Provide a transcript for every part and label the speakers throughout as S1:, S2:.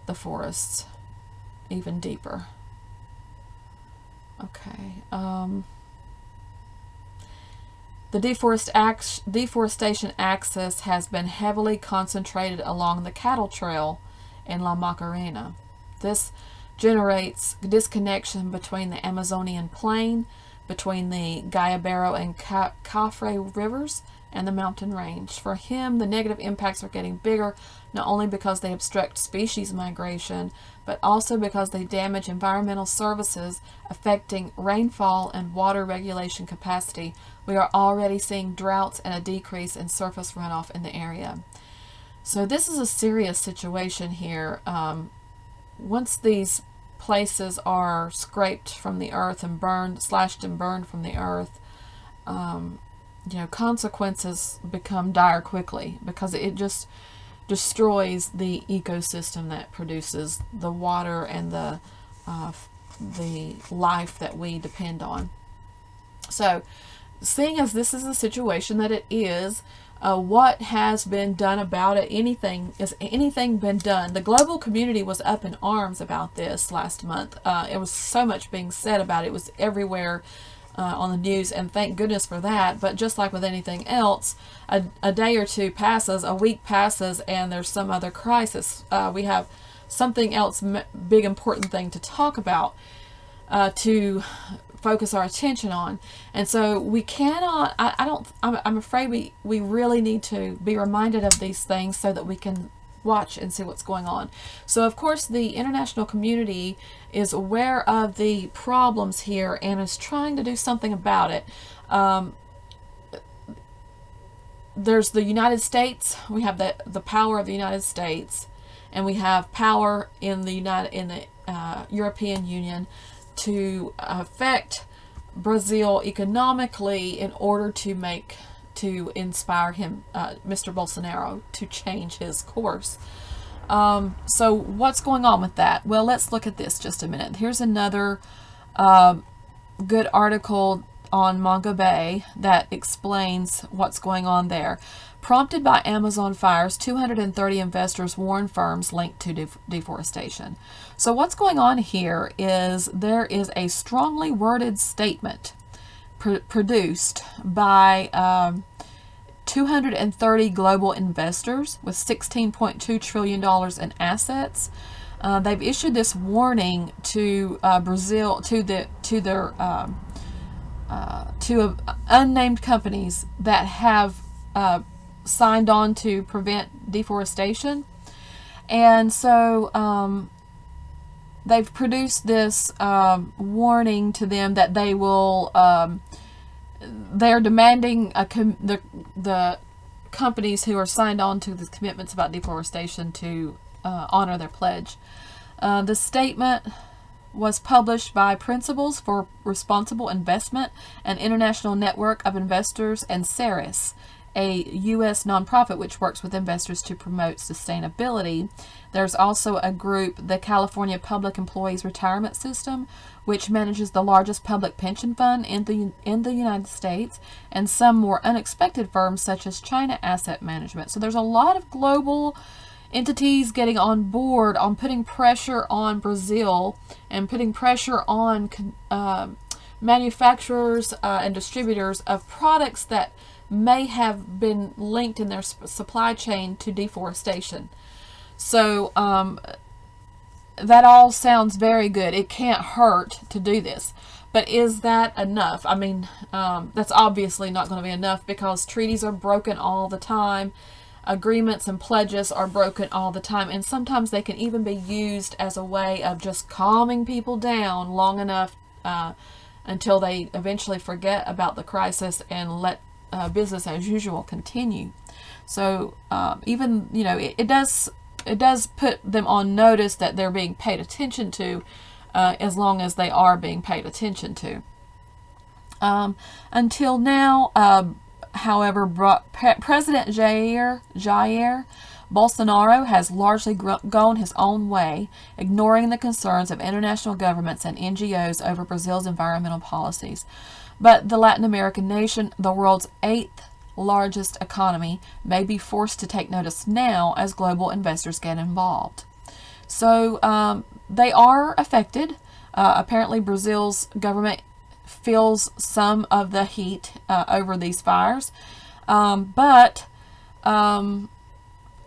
S1: the forests even deeper. Okay. The deforestation axis has been heavily concentrated along the cattle trail in La Macarena. This generates disconnection between the Amazonian plain, between the Guayabero and Cafre rivers, and the mountain range. For him, the negative impacts are getting bigger, not only because they obstruct species migration, but also because they damage environmental services affecting rainfall and water regulation capacity. We are already seeing droughts and a decrease in surface runoff in the area. So this is a serious situation here. Once these places are scraped from the earth and burned, slashed and burned from the earth, consequences become dire quickly, because it just destroys the ecosystem that produces the water and the life that we depend on. So, seeing as this is the situation that it is, what has been done about it? Has anything been done? The global community was up in arms about this last month. It was so much being said about it. It was everywhere on the news, and thank goodness for that. But just like with anything else, a day or two passes, a week passes, and there's some other crisis. We have something else, big important thing to talk about, to focus our attention on. And so we cannot, I'm afraid we really need to be reminded of these things so that we can watch and see what's going on. So of course the international community is aware of the problems here and is trying to do something about it. There's the United States. We have the power of the United States, and we have power in the European Union to affect Brazil economically in order to inspire him, Mr. Bolsonaro, to change his course. So what's going on with that? Well, let's look at this just a minute. Here's another good article on Manga Bay that explains what's going on there. Prompted by Amazon fires, 230 investors warn firms linked to deforestation. So what's going on here is there is a strongly worded statement produced by 230 global investors with $16.2 trillion in assets. They've issued this warning to Brazil, to unnamed companies that have signed on to prevent deforestation. And so they've produced this warning to them that they will, they're demanding the companies who are signed on to the commitments about deforestation to honor their pledge. The statement was published by Principles for Responsible Investment, an international network of investors, and CERIS, a U.S. nonprofit which works with investors to promote sustainability. There's also a group, the California Public Employees Retirement System, which manages the largest public pension fund in the United States, and some more unexpected firms such as China Asset Management. So there's a lot of global entities getting on board on putting pressure on Brazil and putting pressure on manufacturers and distributors of products that may have been linked in their supply chain to deforestation. So that all sounds very good. It can't hurt to do this. But is that enough? I mean, that's obviously not going to be enough, because treaties are broken all the time. Agreements and pledges are broken all the time. And sometimes they can even be used as a way of just calming people down long enough until they eventually forget about the crisis and let business as usual continue. So even, it does put them on notice that they're being paid attention to, as long as they are being paid attention to. Until now, however, President Jair Bolsonaro has largely gone his own way, ignoring the concerns of international governments and NGOs over Brazil's environmental policies. But the Latin American nation, the world's 8th largest economy, may be forced to take notice now as global investors get involved. So they are affected. Apparently, Brazil's government feels some of the heat over these fires. But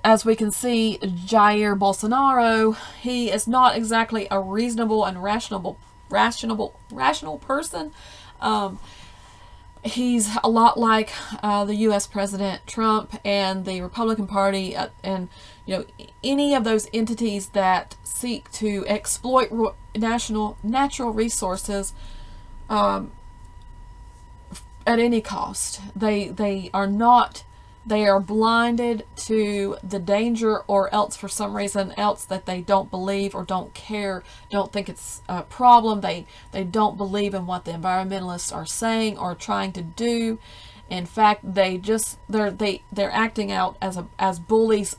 S1: as we can see, Jair Bolsonaro, he is not exactly a reasonable and rational person. He's a lot like the U.S. President Trump and the Republican Party, and any of those entities that seek to exploit natural resources at any cost. They are blinded to the danger, or else for some reason else that they don't believe or don't care, don't think it's a problem. They don't believe in what the environmentalists are saying or trying to do. In fact, they're acting out as bullies,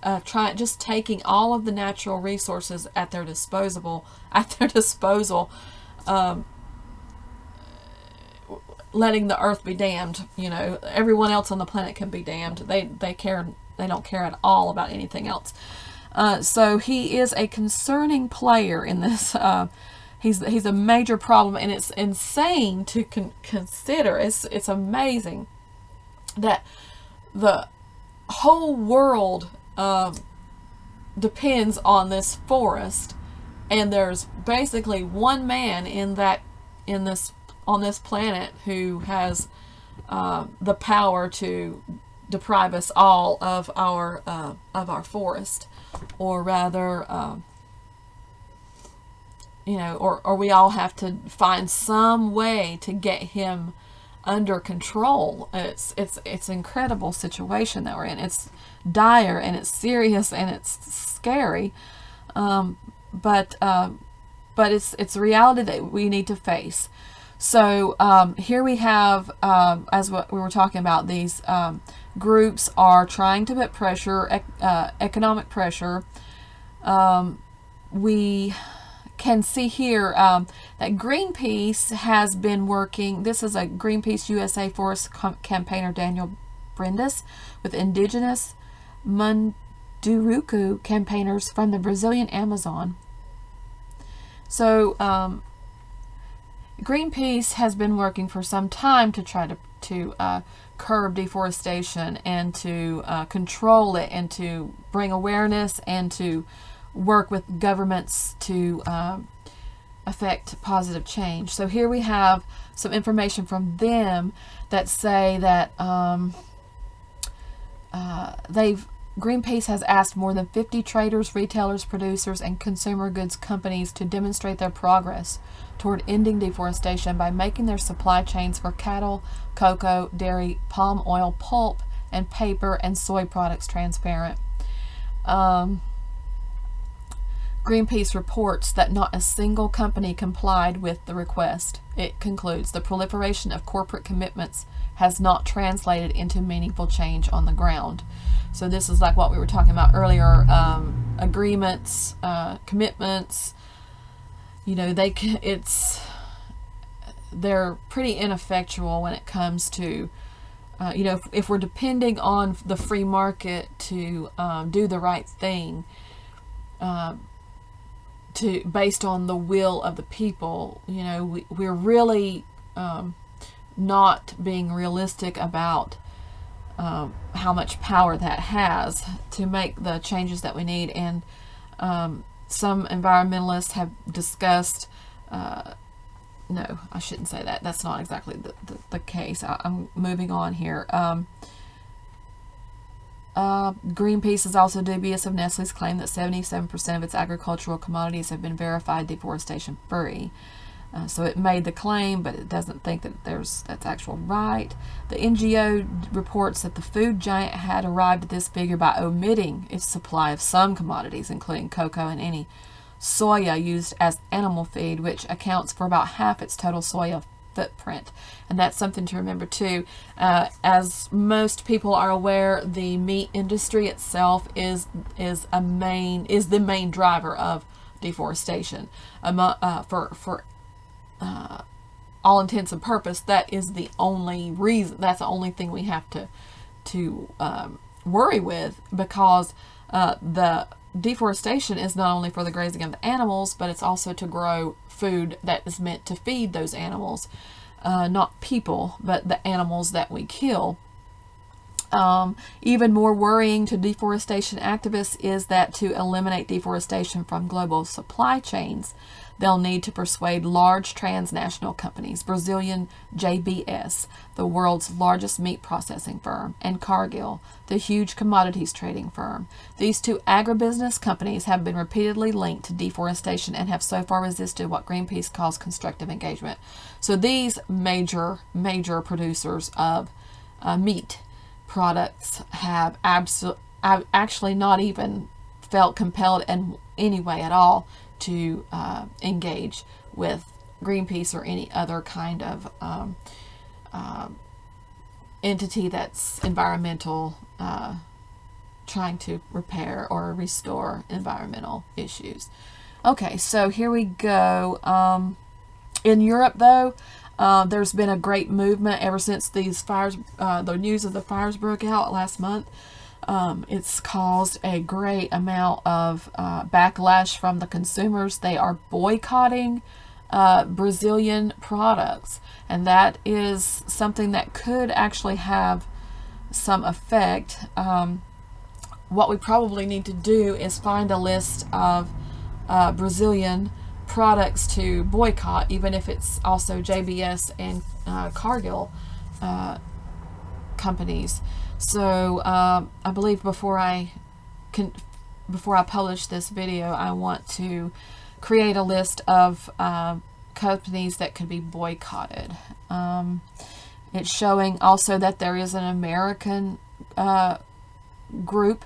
S1: just taking all of the natural resources at their disposal, letting the earth be damned. Everyone else on the planet can be damned. They don't care at all about anything else. So he is a concerning player in this. He's a major problem, and it's insane to consider. It's amazing that the whole world depends on this forest, and there's basically one man on this planet who has the power to deprive us all of our forest, or rather, or we all have to find some way to get him under control. It's an incredible situation that we're in. It's dire and it's serious and it's scary, but it's a reality that we need to face. So here we have, as what we were talking about, these groups are trying to put pressure, economic pressure. We can see here that Greenpeace has been working. This is a Greenpeace USA Forest campaigner, Daniel Brindis, with indigenous Munduruku campaigners from the Brazilian Amazon. So Greenpeace has been working for some time to try to curb deforestation and to control it, and to bring awareness, and to work with governments to affect positive change. So here we have some information from them that say that Greenpeace has asked more than 50 traders, retailers, producers, and consumer goods companies to demonstrate their progress toward ending deforestation by making their supply chains for cattle, cocoa, dairy, palm oil, pulp, and paper and soy products transparent. Greenpeace reports that not a single company complied with the request. It concludes, the proliferation of corporate commitments has not translated into meaningful change on the ground. So this is like what we were talking about earlier, agreements, commitments. They're pretty ineffectual when it comes to, if we're depending on the free market to do the right thing, based on the will of the people, we're really not being realistic about how much power that has to make the changes that we need. And some environmentalists have discussed, no, I shouldn't say that. That's not exactly the case. I'm moving on here. Greenpeace is also dubious of Nestle's claim that 77% of its agricultural commodities have been verified deforestation free. So it made the claim, but it doesn't think that that's actual right. The NGO reports that the food giant had arrived at this figure by omitting its supply of some commodities, including cocoa and any soya used as animal feed, which accounts for about half its total soya footprint. And that's something to remember too. As most people are aware, the meat industry itself is the main driver of deforestation. For all intents and purpose, that is the only reason. That's the only thing we have to worry with, because the deforestation is not only for the grazing of the animals, but it's also to grow food that is meant to feed those animals, not people, but the animals that we kill. Even more worrying to deforestation activists is that to eliminate deforestation from global supply chains, they'll need to persuade large transnational companies, Brazilian JBS, the world's largest meat processing firm, and CARGILL, the huge commodities trading firm. These two agribusiness companies have been repeatedly linked to deforestation and have so far resisted what Greenpeace calls constructive engagement. So these major producers of meat products have actually not even felt compelled in any way at all to engage with Greenpeace or any other kind of entity that's environmental, trying to repair or restore environmental issues. Okay, so here we go. In Europe, though, there's been a great movement ever since these fires, the news of the fires broke out last month. It's caused a great amount of backlash from the consumers. They are boycotting Brazilian products, and that is something that could actually have some effect. What we probably need to do is find a list of Brazilian products to boycott, even if it's also JBS and CARGILL companies. So I believe before I publish this video, I want to create a list of companies that could be boycotted. It's showing also that there is an American group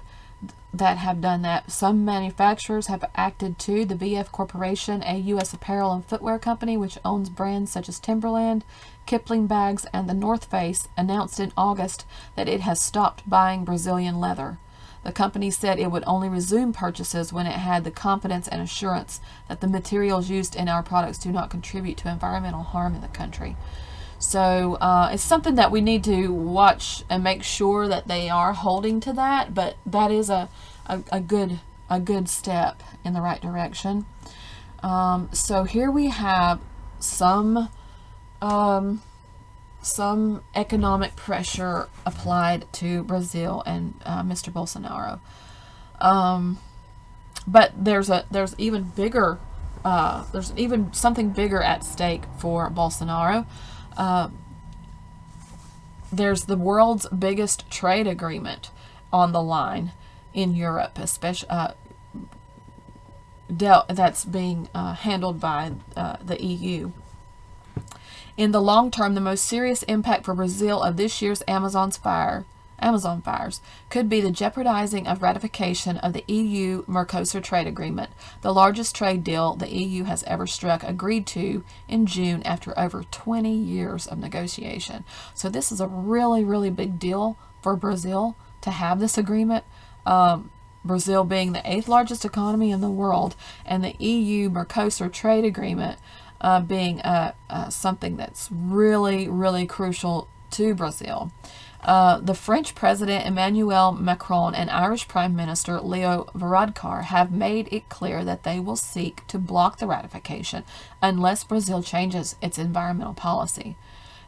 S1: that have done that. Some manufacturers have acted too. The VF Corporation, a U.S. apparel and footwear company which owns brands such as Timberland, Kipling bags, and the North Face, announced in August that it has stopped buying Brazilian leather. The company said it would only resume purchases when it had the confidence and assurance that the materials used in our products do not contribute to environmental harm in the country. So it's something that we need to watch and make sure that they are holding to that, but that is a good step in the right direction. So here we have some economic pressure applied to Brazil and Mr. Bolsonaro. But there's even something bigger at stake for Bolsonaro. There's the world's biggest trade agreement on the line in Europe, especially that's being handled by the EU. In the long term, the most serious impact for Brazil of this year's Amazon fires could be the jeopardizing of ratification of the EU-Mercosur trade agreement, the largest trade deal the EU has ever struck, agreed to in June after over 20 years of negotiation. So this is a really, really big deal for Brazil to have this agreement. Brazil being the 8th largest economy in the world, and the EU-Mercosur trade agreement being something that's really, really crucial to Brazil. The French President Emmanuel Macron and Irish Prime Minister Leo Varadkar have made it clear that they will seek to block the ratification unless Brazil changes its environmental policy.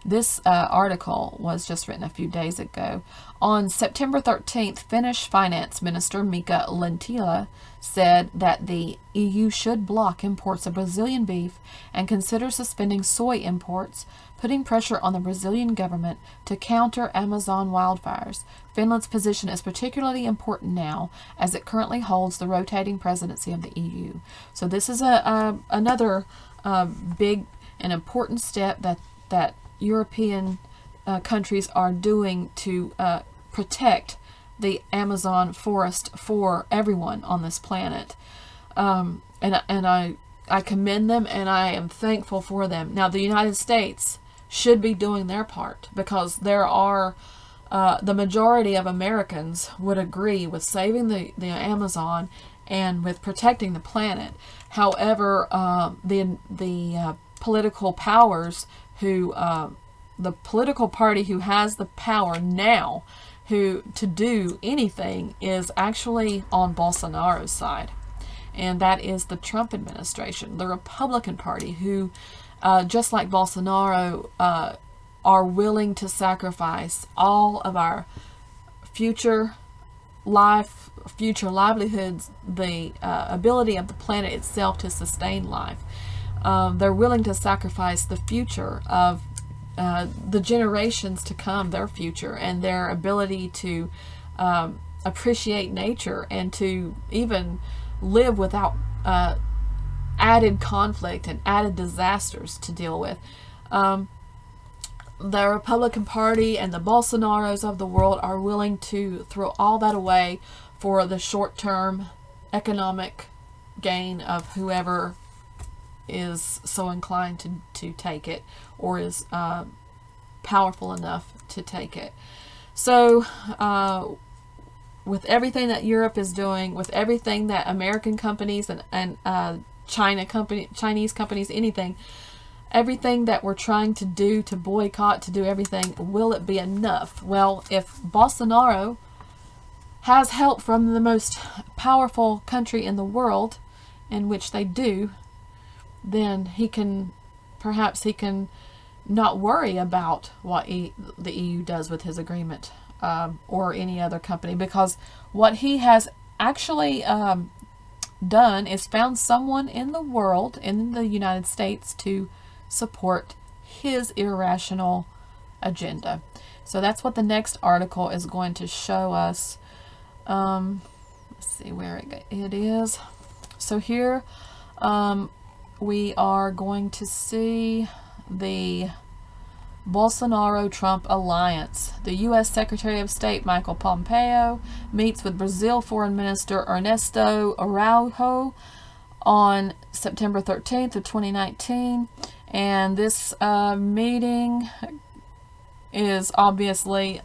S1: This article was just written a few days ago. On September 13th, Finnish Finance Minister Mika Lintilä said that the EU should block imports of Brazilian beef and consider suspending soy imports, putting pressure on the Brazilian government to counter Amazon wildfires. Finland's position is particularly important now as it currently holds the rotating presidency of the EU. So this is another big and important step that European countries are doing to protect the Amazon forest for everyone on this planet. And I commend them, and I am thankful for them. Now, the United States should be doing their part, because there are the majority of Americans would agree with saving the Amazon and with protecting the planet. However, the political powers who the political party who has the power now to do anything is actually on Bolsonaro's side, and that is the Trump administration, the Republican Party, who, just like Bolsonaro, are willing to sacrifice all of our future life, future livelihoods, the ability of the planet itself to sustain life. They're willing to sacrifice the future of the generations to come, their future, and their ability to appreciate nature and to even live without added conflict and added disasters to deal with. The Republican Party and the Bolsonaros of the world are willing to throw all that away for the short-term economic gain of whoever is so inclined to take it, or is powerful enough to take it. So with everything that Europe is doing, with everything that American companies and Chinese companies, everything that we're trying to do, to boycott, to do everything, will it be enough? Well, if Bolsonaro has help from the most powerful country in the world, in which they do, then perhaps he can not worry about what the EU does with his agreement, or any other company, because what he has actually done is found someone in the world, in the United States, to support his irrational agenda. So that's what the next article is going to show us. Let's see where it is. So here we are going to see the Bolsonaro-Trump alliance. The U.S. Secretary of State Michael Pompeo meets with Brazil Foreign Minister Ernesto Araujo on September 13th of 2019. And this meeting is obviously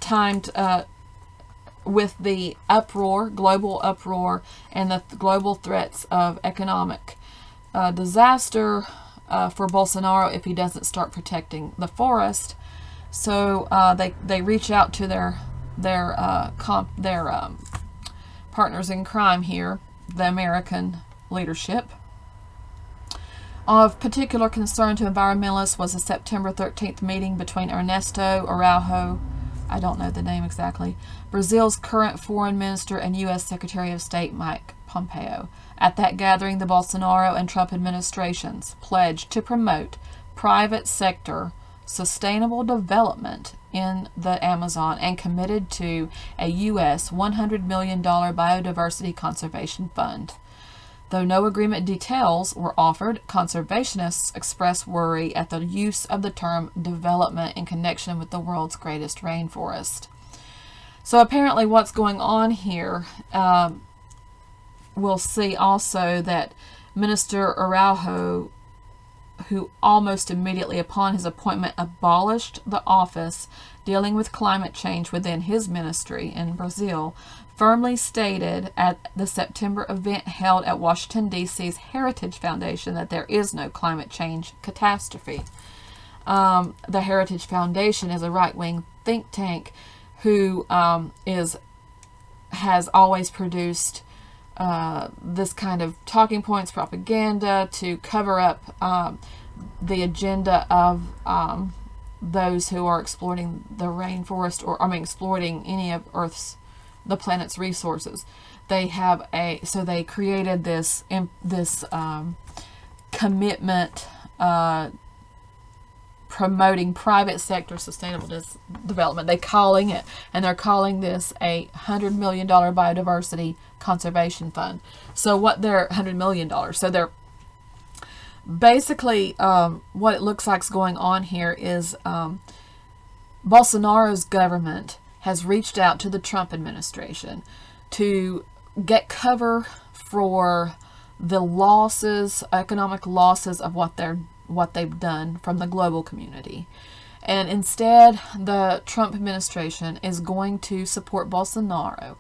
S1: timed with the uproar, global uproar, and the global threats of economic disaster for Bolsonaro if he doesn't start protecting the forest. So they reach out to their partners in crime here, the American leadership. Of particular concern to environmentalists was the September 13th meeting between Ernesto Araujo, I don't know the name exactly, Brazil's current foreign minister, and U.S. Secretary of State Mike Pompeo. At that gathering, the Bolsonaro and Trump administrations pledged to promote private sector sustainable development in the Amazon and committed to a U.S. $100 million biodiversity conservation fund. Though no agreement details were offered, conservationists express worry at the use of the term development in connection with the world's greatest rainforest. So apparently what's going on here, we'll see also that Minister Araujo, who almost immediately upon his appointment abolished the office dealing with climate change within his ministry in Brazil, firmly stated at the September event held at Washington, D.C.'s Heritage Foundation that there is no climate change catastrophe. The Heritage Foundation is a right-wing think tank who has always produced this kind of talking points, propaganda to cover up the agenda of those who are exploiting the rainforest, or exploiting any of the planet's resources. They created this commitment promoting private sector sustainable development. They're calling this a $100 million biodiversity conservation fund. So what they're $100 million. So they're basically what it looks like is going on here is Bolsonaro's government has reached out to the Trump administration to get cover for the losses, economic losses of what they've done from the global community. And instead, the Trump administration is going to support Bolsonaro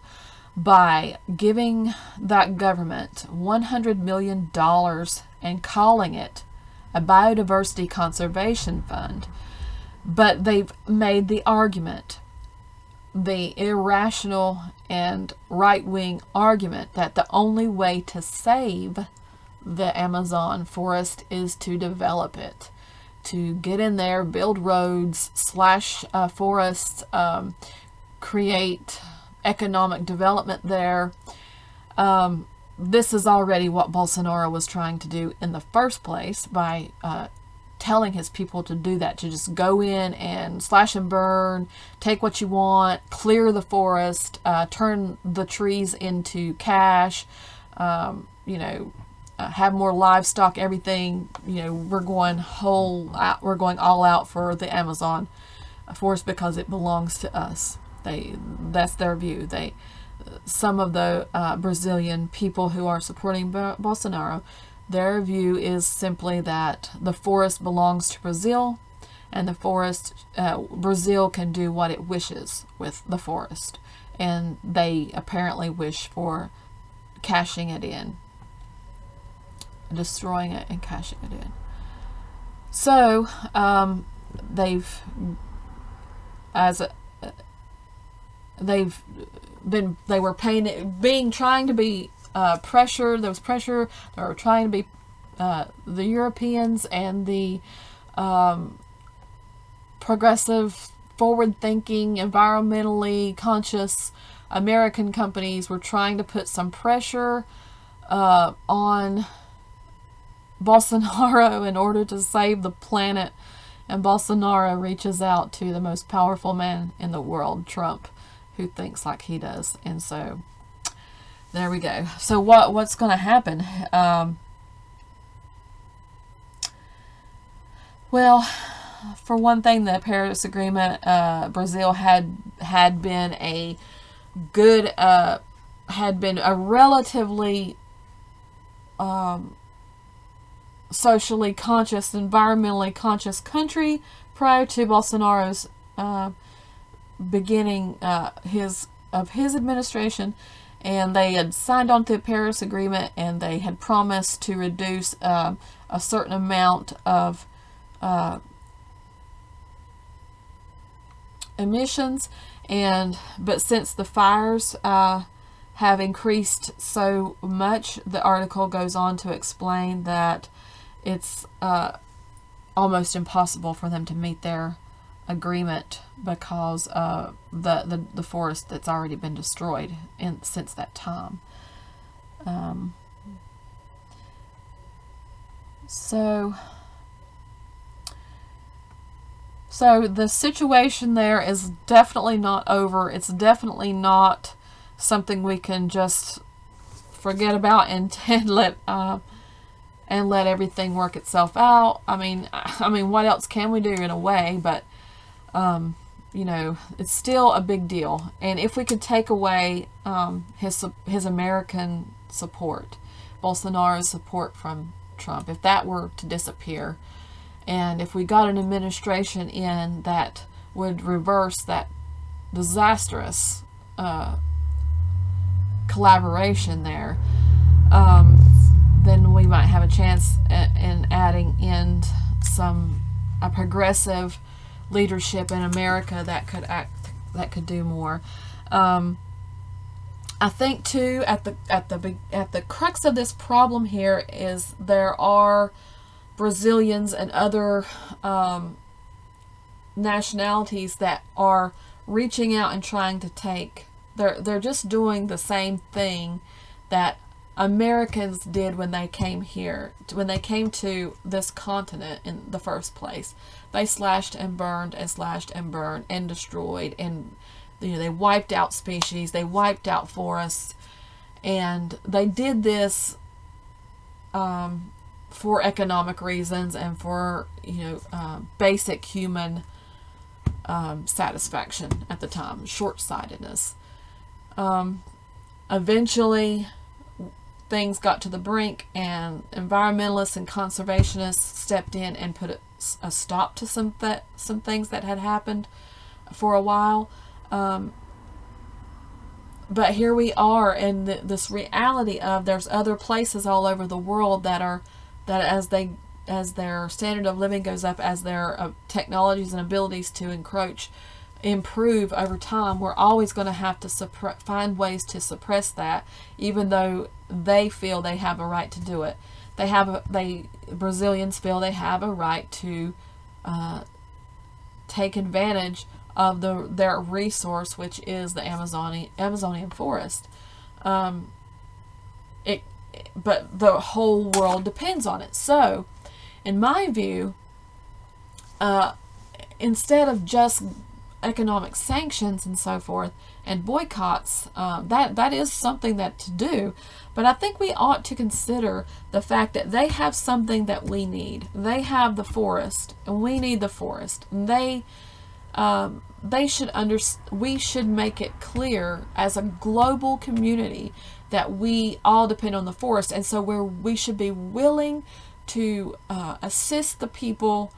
S1: by giving that government $100 million and calling it a biodiversity conservation fund. But they've made the argument the irrational and right-wing argument that the only way to save the Amazon forest is to develop it, to get in there, build roads, slash forests, create economic development there. This is already what Bolsonaro was trying to do in the first place by telling his people to do that, to just go in and slash and burn, take what you want, clear the forest, turn the trees into cash, have more livestock, everything. We're going all out for the Amazon forest because it belongs to us. That's their view. Some of the Brazilian people who are supporting Bolsonaro, their view is simply that the forest belongs to Brazil, and the forest, Brazil can do what it wishes with the forest, and they apparently wish for cashing it in, destroying it and cashing it in. So they were trying to be pressure. There was pressure. They were trying to be the Europeans and the progressive, forward-thinking, environmentally conscious American companies were trying to put some pressure on Bolsonaro in order to save the planet. And Bolsonaro reaches out to the most powerful man in the world, Trump, who thinks like he does. And so there we go. So what's going to happen? Well, for one thing, the Paris Agreement, Brazil had been a relatively socially conscious, environmentally conscious country prior to Bolsonaro's beginning his administration, and they had signed on to the Paris Agreement, and they had promised to reduce a certain amount of emissions, but since the fires have increased so much, the article goes on to explain that it's almost impossible for them to meet their agreement because of the forest that's already been destroyed since that time. So the situation there is definitely not over. It's definitely not something we can just forget about and let everything work itself out. I mean, what else can we do in a way? But it's still a big deal. And if we could take away his American support, Bolsonaro's support from Trump, if that were to disappear, and if we got an administration in that would reverse that disastrous collaboration there, then we might have a chance in adding in a progressive leadership in America that could do more. I think too, at the crux of this problem here is there are Brazilians and other nationalities that are reaching out and trying to take. They're just doing the same thing that Americans did when they came here, when they came to this continent in the first place. They slashed and burned and destroyed, and they wiped out species, they wiped out forests, and they did this for economic reasons and for basic human satisfaction at the time, short-sightedness. Eventually things got to the brink, and environmentalists and conservationists stepped in and put a stop to some things that had happened for a while. But here we are in this reality of there's other places all over the world that as their standard of living goes up, as their technologies and abilities to encroach improve over time, we're always going to have to find ways to suppress that, even though they feel they have a right to do it. Brazilians feel they have a right to take advantage of their resource, which is the Amazonian forest. But the whole world depends on it. So, in my view, instead of just economic sanctions and so forth and boycotts, that is something that to do, but I think we ought to consider the fact that they have something that we need. They have the forest and we need the forest, and we should make it clear as a global community that we all depend on the forest, and so we should be willing to assist the people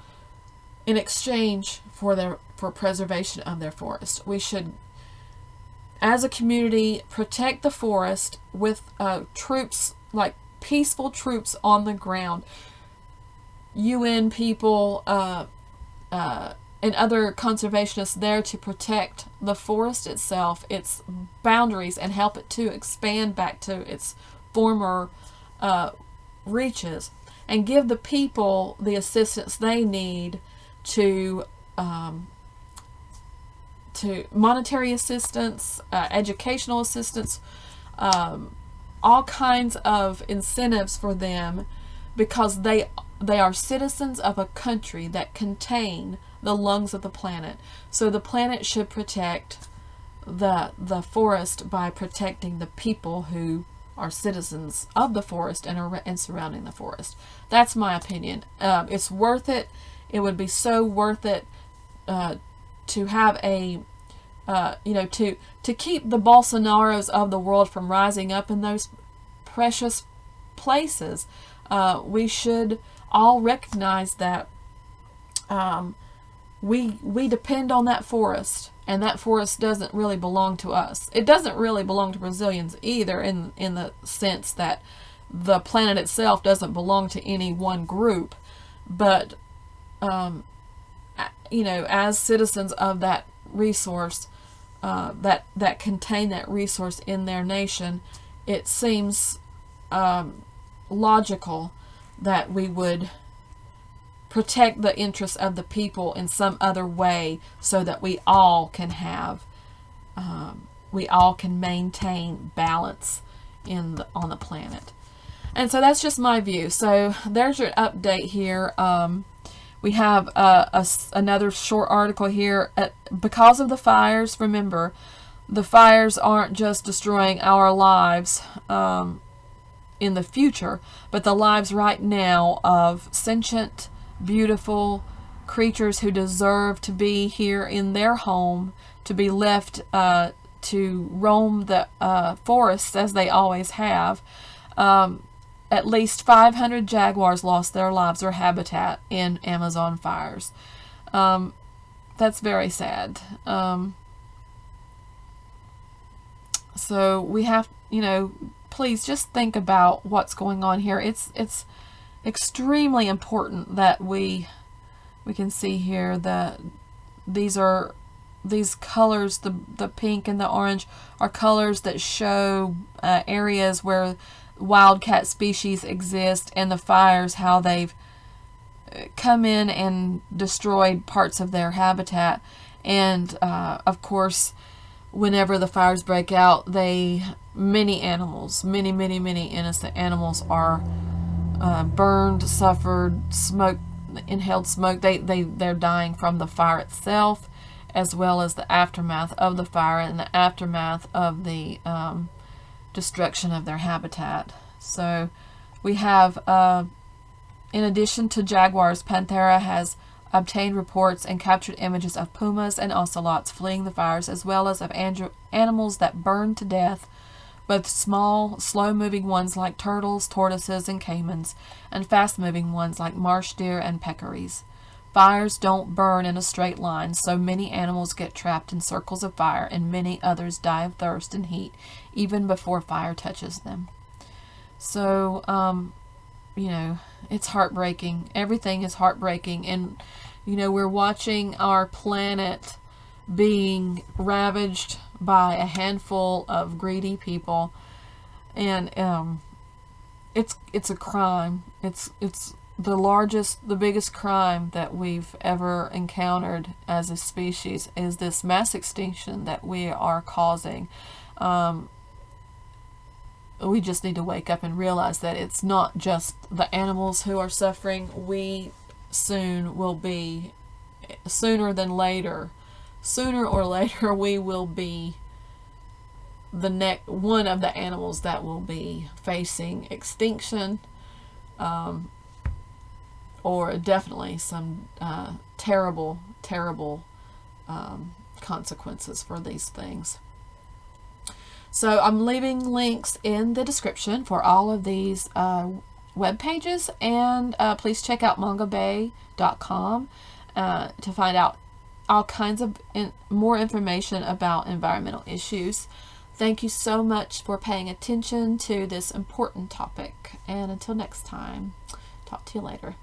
S1: in exchange for preservation of their forest. We should, as a community, protect the forest with troops, like peaceful troops on the ground, UN people, and other conservationists there to protect the forest itself, its boundaries, and help it to expand back to its former reaches, and give the people the assistance they need to monetary assistance, educational assistance, all kinds of incentives for them, because they are citizens of a country that contain the lungs of the planet. So the planet should protect the forest by protecting the people who are citizens of the forest and surrounding the forest. That's my opinion. It's worth it. It would be so worth it to have a to keep the Bolsonaros of the world from rising up in those precious places. We should all recognize that we depend on that forest, and that forest doesn't really belong to us. It doesn't really belong to Brazilians either, in the sense that the planet itself doesn't belong to any one group, but as citizens of that resource, that contain that resource in their nation, it seems logical that we would protect the interests of the people in some other way, so that we all can maintain balance on the planet. And so that's just my view. So there's your update here. We have another short article here. Because of the fires, remember, the fires aren't just destroying our lives in the future, but the lives right now of sentient, beautiful creatures who deserve to be here in their home, to be left to roam the forests as they always have. At least 500 jaguars lost their lives or habitat in Amazon fires. That's very sad. So we have, please just think about what's going on here. It's extremely important that we can see here that these colors, the pink and the orange, are colors that show areas where wildcat species exist, and the fires, how they've come in and destroyed parts of their habitat. And of course, whenever the fires break out, many animals, many innocent animals are burned, suffered, inhaled smoke. They're dying from the fire itself, as well as the aftermath of the fire and the aftermath of the destruction of their habitat. So we have, in addition to jaguars, Panthera has obtained reports and captured images of pumas and ocelots fleeing the fires, as well as of animals that burn to death, both small, slow-moving ones like turtles, tortoises, and caimans, and fast-moving ones like marsh deer and peccaries. Fires don't burn in a straight line, so many animals get trapped in circles of fire, and many others die of thirst and heat even before fire touches them. So, it's heartbreaking. Everything is heartbreaking, and, we're watching our planet being ravaged by a handful of greedy people, and it's a crime. It's the biggest crime that we've ever encountered as a species is this mass extinction that we are causing. We just need to wake up and realize that it's not just the animals who are suffering. We sooner or later, we will be one of the animals that will be facing extinction, or definitely some terrible consequences for these things. So I'm leaving links in the description for all of these web pages, and please check out mongabay.com to find out all kinds of more information about environmental issues. Thank you so much for paying attention to this important topic, and until next time, talk to you later.